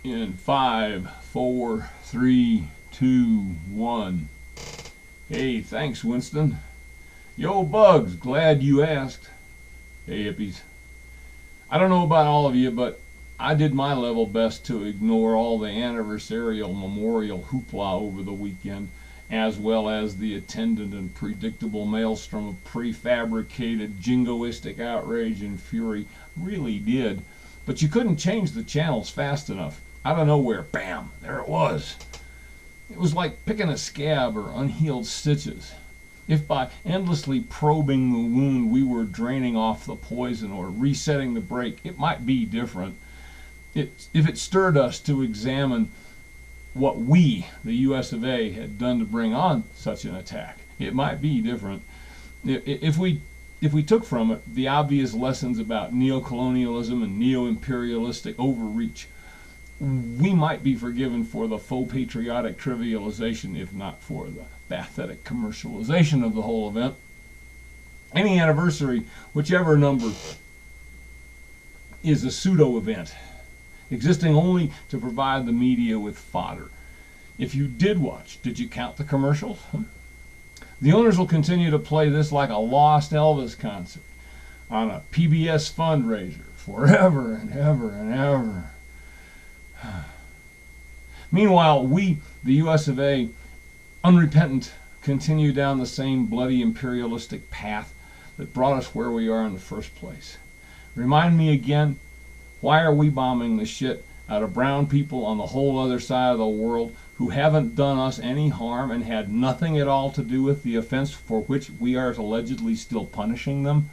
In 5, 4, 3, 2, 1. Hey, thanks, Winston. Yo, Bugs, glad you asked. Hey, hippies. I don't know about all of you, but I did my level best to ignore all the anniversarial memorial hoopla over the weekend, as well as the attendant and predictable maelstrom of prefabricated jingoistic outrage and fury. Really did. But you couldn't change the channels fast enough. Out of nowhere, bam, there it was. It was like picking a scab or unhealed stitches. If by endlessly probing the wound we were draining off the poison or resetting the break, it might be different. If it stirred us to examine what we, the US of A, had done to bring on such an attack, it might be different. If we took from it the obvious lessons about neocolonialism and neo-imperialistic overreach, we might be forgiven for the faux patriotic trivialization, if not for the pathetic commercialization of the whole event. Any anniversary, whichever number, is a pseudo-event, existing only to provide the media with fodder. If you did watch, did you count the commercials? The owners will continue to play this like a lost Elvis concert on a PBS fundraiser forever and ever and ever. Meanwhile, we, the US of A, unrepentant, continue down the same bloody imperialistic path that brought us where we are in the first place. Remind me again, why are we bombing the shit out of brown people on the whole other side of the world who haven't done us any harm and had nothing at all to do with the offense for which we are allegedly still punishing them?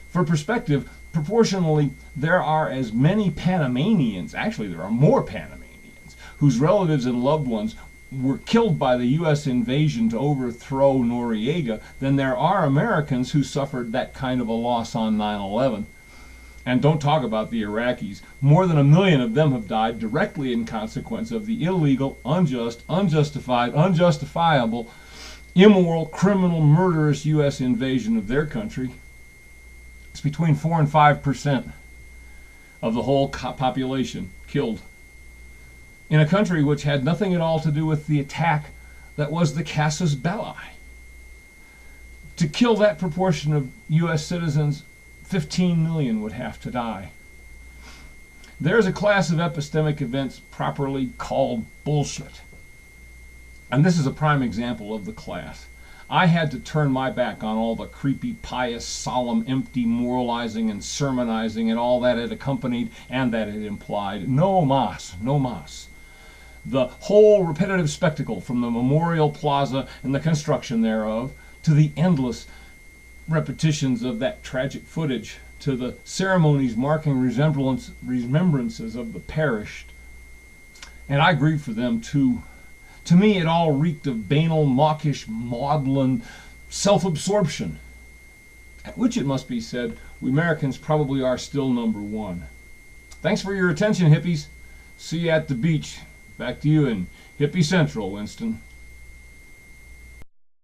For perspective, proportionally, there are as many Panamanians, actually there are more Panamanians, whose relatives and loved ones were killed by the U.S. invasion to overthrow Noriega than there are Americans who suffered that kind of a loss on 9/11. And don't talk about the Iraqis. More than 1 million of them have died directly in consequence of the illegal, unjust, unjustified, unjustifiable, immoral, criminal, murderous U.S. invasion of their country. It's between 4 and 5% of the whole population killed in a country which had nothing at all to do with the attack that was the casus belli. To kill that proportion of U.S. citizens, 15 million would have to die. There's a class of epistemic events properly called bullshit. And this is a prime example of the class. I had to turn my back on all the creepy, pious, solemn, empty moralizing and sermonizing and all that it accompanied and that it implied. No mas, no mas. The whole repetitive spectacle from the Memorial Plaza and the construction thereof to the endless repetitions of that tragic footage, to the ceremonies marking remembrances of the perished. And I grieve for them too. To me it all reeked of banal, mawkish, maudlin self-absorption, at which it must be said we Americans probably are still number one. Thanks for your attention, hippies. See you at the beach. Back to you in Hippie Central, Winston.